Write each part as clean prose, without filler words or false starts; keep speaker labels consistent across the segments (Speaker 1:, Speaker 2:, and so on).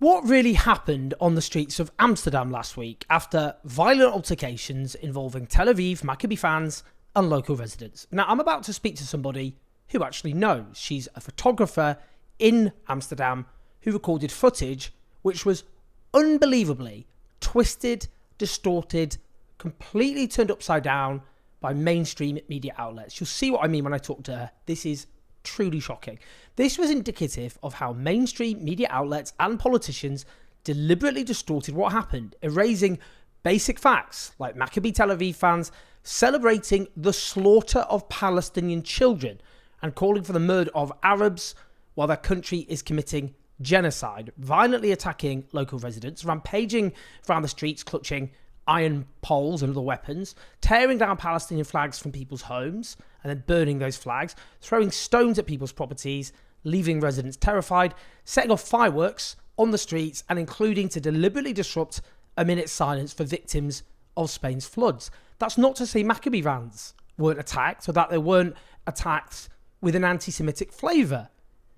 Speaker 1: What really happened on the streets of Amsterdam last week after violent altercations involving Tel Aviv Maccabi fans and local residents? Now, I'm about to speak to somebody who actually knows. She's a photographer in Amsterdam who recorded footage which was unbelievably twisted, distorted, completely turned upside down by mainstream media outlets. You'll see what I mean when I talk to her. This is truly shocking. This was indicative of how mainstream media outlets and politicians deliberately distorted what happened, erasing basic facts like Maccabi Tel Aviv fans celebrating the slaughter of Palestinian children and calling for the murder of Arabs while their country is committing genocide, violently attacking local residents, rampaging around the streets clutching iron poles and other weapons, tearing down Palestinian flags from people's homes and then burning those flags, throwing stones at people's properties, leaving residents terrified, setting off fireworks on the streets and including to deliberately disrupt a minute's silence for victims of Spain's floods. That's not to say Maccabi fans weren't attacked or that they weren't attacked with an anti-Semitic flavour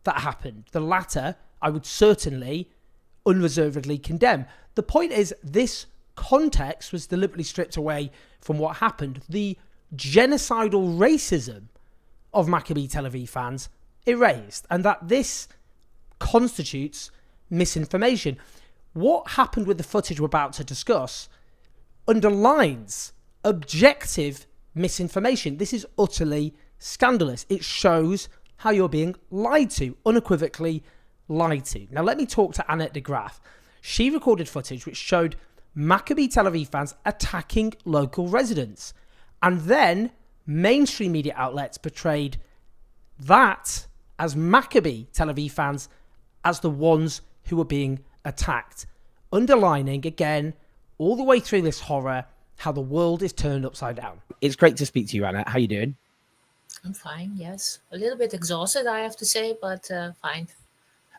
Speaker 1: that happened. The latter, I would certainly unreservedly condemn. The point is, this context was deliberately stripped away from what happened. The genocidal racism of Maccabi Tel Aviv fans erased, and that this constitutes misinformation. What happened with the footage we're about to discuss underlines objective misinformation. This is utterly scandalous. It shows how you're being lied to, unequivocally lied to. Now let me talk to Annette de Graaf. She recorded footage which showed Maccabi Tel Aviv fans attacking local residents. And then mainstream media outlets portrayed that as Maccabi Tel Aviv fans as the ones who were being attacked. Underlining, again, all the way through this horror, how the world is turned upside down. It's great to speak to you, Annette. How you doing?
Speaker 2: I'm fine, yes. A little bit exhausted, I have to say, but fine.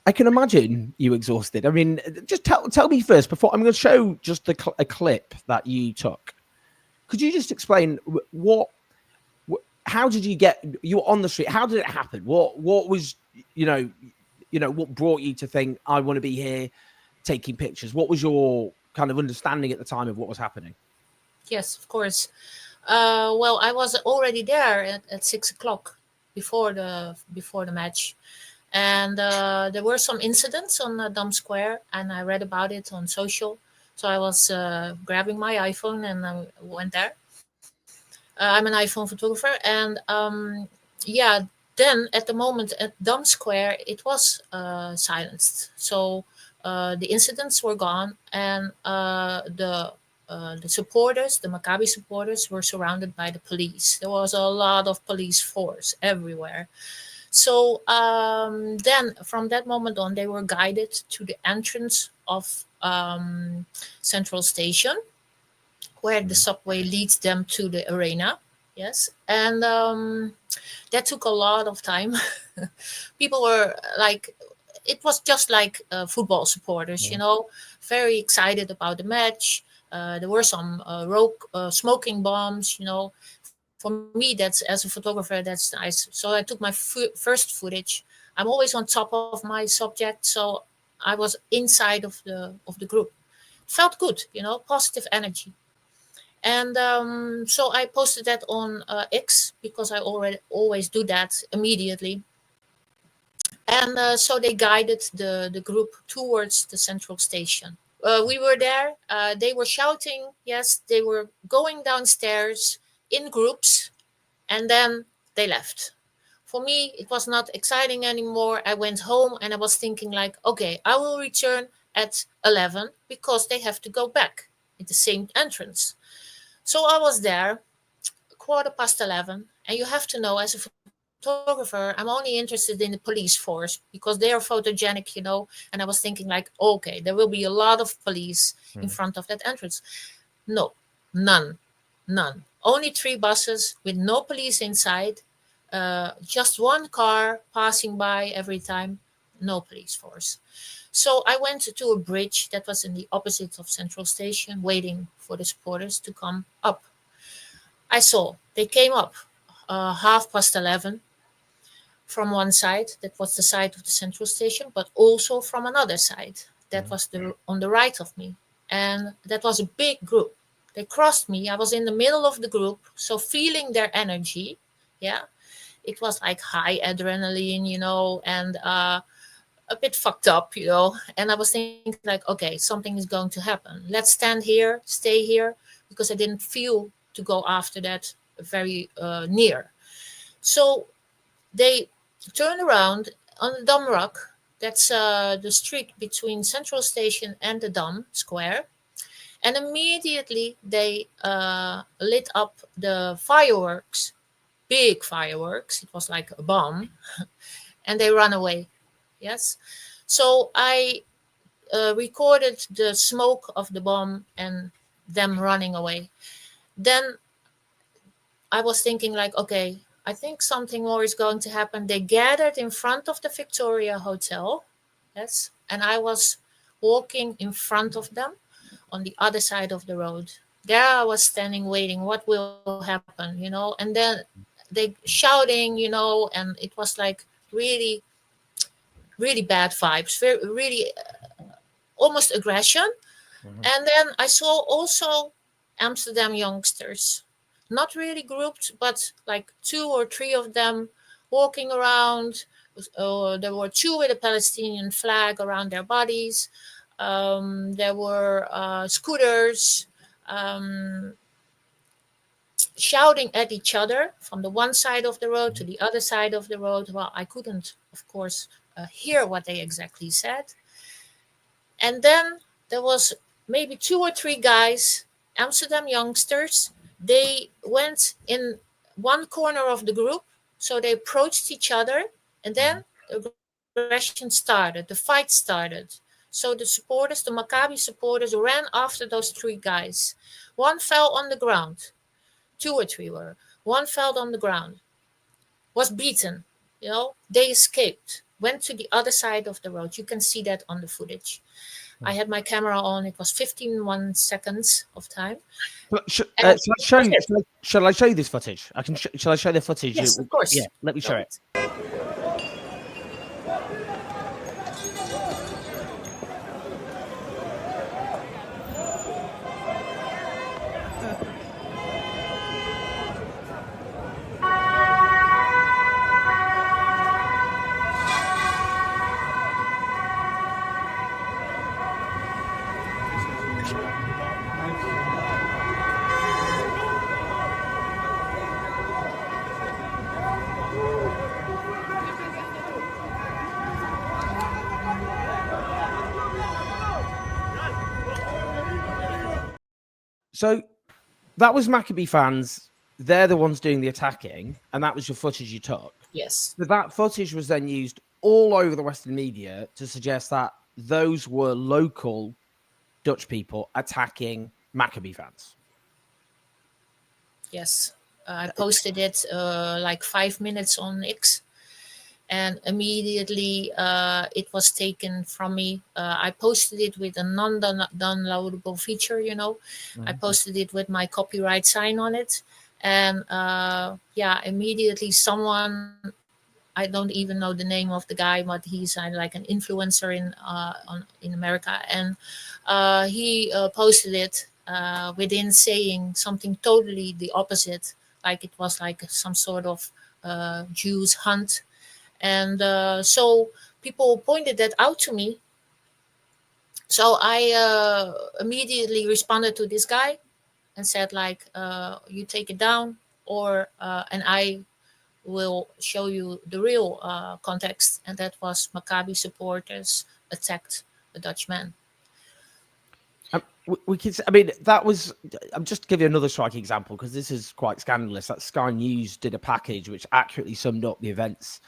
Speaker 1: I can imagine you exhausted. I mean, just tell me first, before I'm going to show just a clip that you took. Could you just explain how did you were on the street? How did it happen? What was, what brought you to think, I want to be here taking pictures? What was your kind of understanding at the time of what was happening?
Speaker 2: Yes, of course. Well, I was already there at 6 o'clock before the match. And there were some incidents on Dam Square, and I read about it on social. So I was grabbing my iPhone and I went there. I'm an iPhone photographer. And then at the moment at Dam Square, it was silenced. So the incidents were gone, and the supporters, the Maccabi supporters, were surrounded by the police. There was a lot of police force everywhere. So then from that moment on, they were guided to the entrance of Central Station, where the subway leads them to the arena. Yes. And that took a lot of time. People were like, it was just like football supporters, very excited about the match. There were some smoking bombs, For me, that's, as a photographer, that's nice. So I took my first footage. I'm always on top of my subject, so I was inside of the group. Felt good, positive energy. And so I posted that on X, because I always do that immediately. And so they guided the group towards the Central Station. We were there. They were shouting. Yes, they were going downstairs in groups, and then they left. For me, it was not exciting anymore. I went home and I was thinking like, okay, I will return at 11 because they have to go back at the same entrance. So I was there 11:15, and you have to know, as a photographer, I'm only interested in the police force because they are photogenic, and I was thinking like, okay, there will be a lot of police in front of that entrance. No, none. Only 3 buses with no police inside, just one car passing by every time, no police force. So I went to a bridge that was in the opposite of Central Station, waiting for the supporters to come up. I saw they came up 11:30 from one side, that was the side of the Central Station, but also from another side. that was on the right of me. And that was a big group. They crossed me. I was in the middle of the group. So feeling their energy, yeah, it was like high adrenaline, and a bit fucked up, And I was thinking like, okay, something is going to happen. Let's stand here, stay here, because I didn't feel to go after that very near. So they turned around on the Dam Rock. That's the street between Central Station and the Dam Square. And immediately they lit up the fireworks, big fireworks. It was like a bomb. And they ran away. Yes. So I recorded the smoke of the bomb and them running away. Then I was thinking like, okay, I think something more is going to happen. They gathered in front of the Victoria Hotel. Yes. And I was walking in front of them on the other side of the road. There I was standing waiting. What will happen, And then they shouting, and it was like really, really bad vibes, very, really almost aggression. And then I saw also Amsterdam youngsters, not really grouped, but like 2 or 3 of them walking around. There were 2 with a Palestinian flag around their bodies. There were scooters shouting at each other from the one side of the road to the other side of the road. Well, I couldn't, of course, hear what they exactly said. And then there was maybe 2 or 3 guys, Amsterdam youngsters. They went in one corner of the group, so they approached each other, and then the aggression started, the fight started. So the supporters, the Maccabi supporters, ran after those 3 guys. One fell on the ground. 2 or 3 were. One fell on the ground, was beaten. They escaped, went to the other side of the road. You can see that on the footage. I had my camera on. It was 15 seconds of time.
Speaker 1: Shall I show you this footage? Shall I show the footage?
Speaker 2: Yes, of course.
Speaker 1: Yeah, let me show it. So that was Maccabi fans. They're the ones doing the attacking, and that was your footage you took.
Speaker 2: Yes.
Speaker 1: So that footage was then used all over the Western media to suggest that those were local Dutch people attacking Maccabi fans.
Speaker 2: Yes. I posted it like 5 minutes on X. And immediately it was taken from me. I posted it with a non-downloadable feature, I posted it with my copyright sign on it. And immediately someone, I don't even know the name of the guy, but he's like an influencer in America. And he posted it within saying something totally the opposite. Like it was like some sort of Jews hunt. And so people pointed that out to me. So I immediately responded to this guy and said, like, you take it down, and I will show you the real context. And that was Maccabi supporters attacked a Dutch man.
Speaker 1: We could, I mean, that was, I'm just to give you another striking example, because this is quite scandalous, that Sky News did a package which accurately summed up the events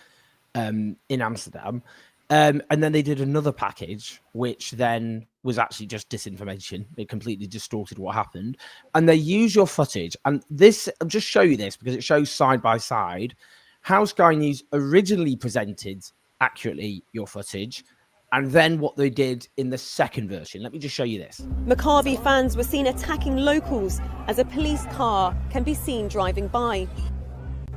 Speaker 1: in Amsterdam. And then they did another package, which then was actually just disinformation. It completely distorted what happened. And they use your footage. And this, I'll just show you this because it shows side by side how Sky News originally presented accurately your footage, and then what they did in the second version. Let me just show you this.
Speaker 3: Maccabi fans were seen attacking locals as a police car can be seen driving by.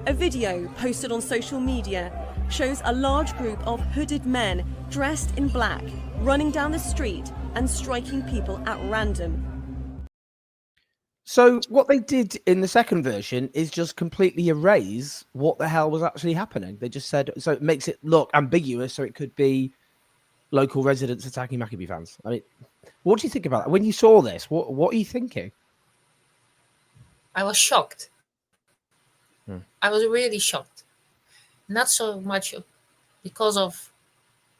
Speaker 3: A video posted on social media shows a large group of hooded men dressed in black running down the street and striking people at random.
Speaker 1: So what they did in the second version is just completely erase what the hell was actually happening. They just said, so it makes it look ambiguous, so it could be local residents attacking Maccabi fans. I mean, what do you think about that? When you saw this, what are you thinking?
Speaker 2: I was shocked.
Speaker 1: Hmm.
Speaker 2: I was really shocked. Not so much because of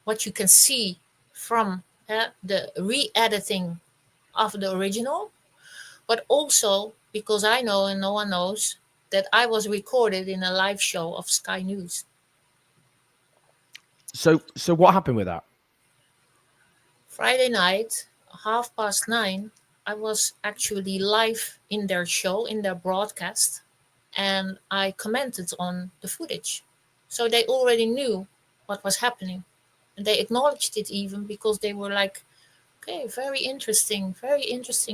Speaker 2: what you can see from the re-editing of the original, but also because I know and no one knows that I was recorded in a live show of Sky News.
Speaker 1: So what happened with that?
Speaker 2: Friday night, 9:30, I was actually live in their show, in their broadcast, and I commented on the footage. So they already knew what was happening. And they acknowledged it even because they were like, okay, very interesting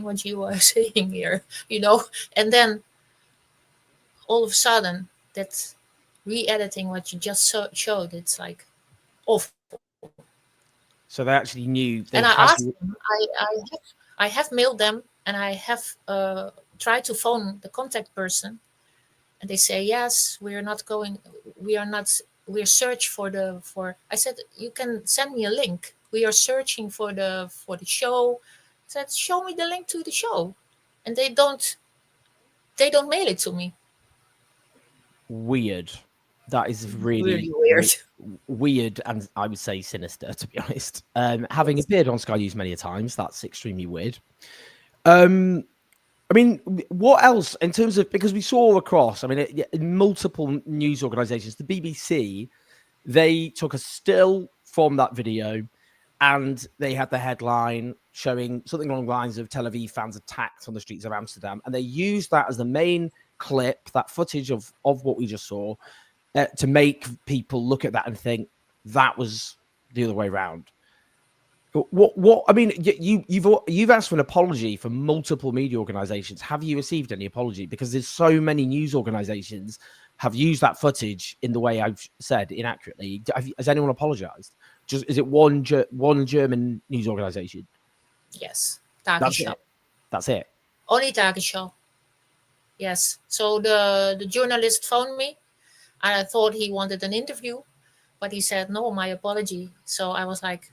Speaker 2: what you are saying here, you know. And then all of a sudden, that re-editing what you just showed, it's like awful.
Speaker 1: So they actually knew.
Speaker 2: And I asked them, I have mailed them, and I have tried to phone the contact person, and they say, yes, we're search for. I said, you can send me a link. We are searching for the show. I said, show me the link to the show, and they don't mail it to me.
Speaker 1: Weird. That is really
Speaker 2: weird.
Speaker 1: Weird, and I would say sinister, to be honest. Having appeared on Sky News many times, that's extremely weird. I mean, what else in terms of, because we saw across, I mean, multiple news organizations, the BBC, they took a still from that video and they had the headline showing something along the lines of Tel Aviv fans attacked on the streets of Amsterdam. And they used that as the main clip, that footage of what we just saw, to make people look at that and think that was the other way around. What I mean, you've asked for an apology from multiple media organizations. Have you received any apology? Because there's so many news organizations have used that footage in the way I've said inaccurately. Has anyone apologized? Just is it one German news organization?
Speaker 2: Yes,
Speaker 1: That's it.
Speaker 2: Only Tagesschau. Yes. So the journalist phoned me, and I thought he wanted an interview, but he said no, my apology. So I was like,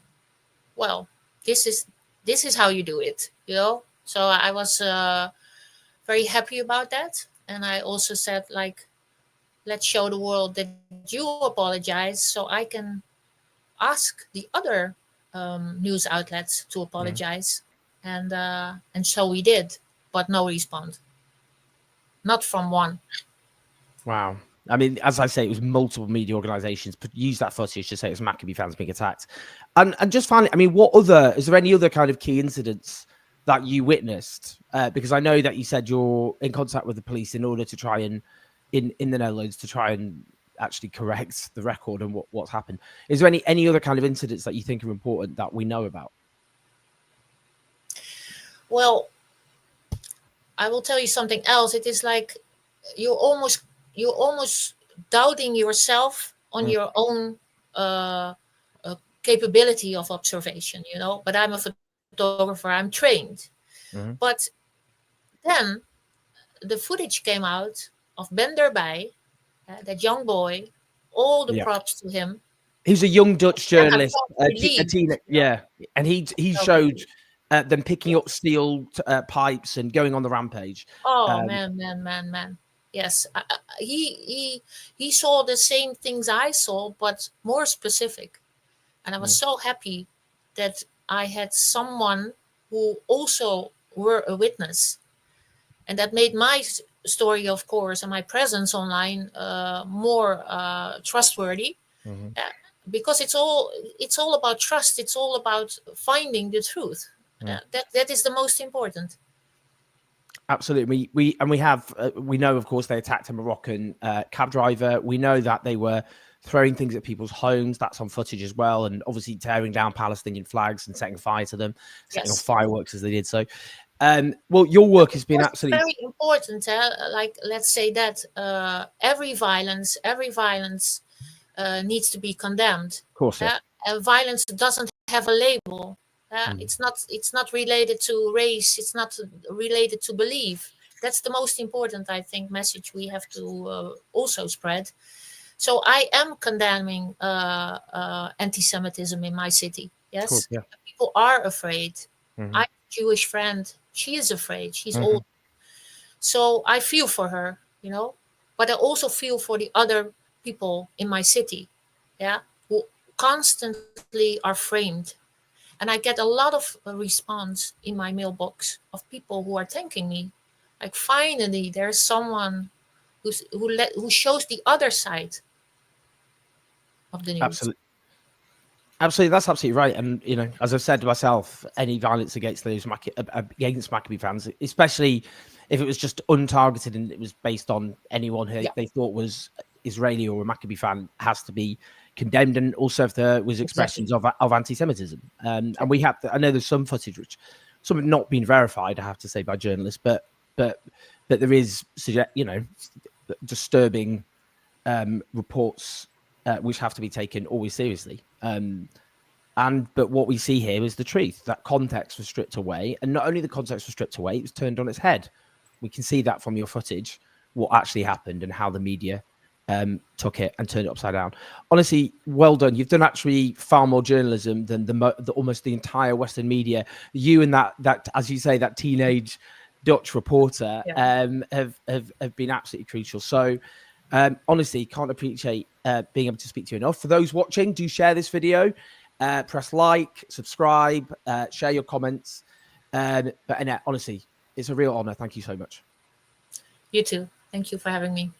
Speaker 2: well, this is how you do it, you know. So I was very happy about that, and I also said, like, let's show the world that you apologize, so I can ask the other news outlets to apologize, and so we did, but no response, not from one.
Speaker 1: Wow. I mean, as I say, it was multiple media organizations use that footage to say it was Maccabi fans being attacked. And just finally, I mean, is there any other kind of key incidents that you witnessed? Because I know that you said you're in contact with the police in order to try and, in the Netherlands, to try and actually correct the record and what's happened. Is there any other kind of incidents that you think are important that we know about?
Speaker 2: Well, I will tell you something else. It is like you're almost doubting yourself on your own capability of observation, you know. But I'm a photographer, I'm trained. But then the footage came out of Ben Derbij, that young boy, all the props to him.
Speaker 1: He's a young Dutch journalist, and he showed them picking up steel pipes and going on the rampage.
Speaker 2: Oh, man. Yes, he saw the same things I saw, but more specific. And I was so happy that I had someone who also were a witness. And that made my story, of course, and my presence online more trustworthy. Because it's all about trust. It's all about finding the truth. That is the most important.
Speaker 1: Absolutely. We know, of course, they attacked a Moroccan cab driver. We know that they were throwing things at people's homes. That's on footage as well. And obviously tearing down Palestinian flags and setting fire to them, setting off fireworks as they did so. Well, your work has been absolutely
Speaker 2: very important. Like, let's say that every violence needs to be condemned.
Speaker 1: Of course, yeah.
Speaker 2: Violence doesn't have a label. It's not related to race. It's not related to belief. That's the most important, I think, message we have to also spread. So I am condemning anti-Semitism in my city. Yes,
Speaker 1: Of course, yeah.
Speaker 2: people are afraid. I have a Jewish friend. She is afraid. She's old. So I feel for her, but I also feel for the other people in my city, who constantly are framed. And I get a lot of response in my mailbox of people who are thanking me. Like, finally, there's someone who shows the other side of the news.
Speaker 1: Absolutely, that's absolutely right. And as I've said to myself, any violence against Maccabi fans, especially if it was just untargeted and it was based on anyone who they thought was Israeli or a Maccabi fan, has to be condemned. And also if there was expressions of anti-Semitism, and we have I know there's some footage which some have not been verified, I have to say, by journalists, but there is disturbing reports which have to be taken always seriously. But what we see here is the truth. That context was stripped away, and not only the context was stripped away, it was turned on its head. We can see that from your footage, what actually happened and how the media took it and turned it upside down. Honestly, well done. You've done actually far more journalism than almost the entire Western media. You and that, as you say, that teenage Dutch reporter have been absolutely crucial. So honestly, can't appreciate being able to speak to you enough. For those watching, do share this video, press like, subscribe, share your comments. But Annette, honestly, it's a real honor. Thank you so much.
Speaker 2: You too. Thank you for having me.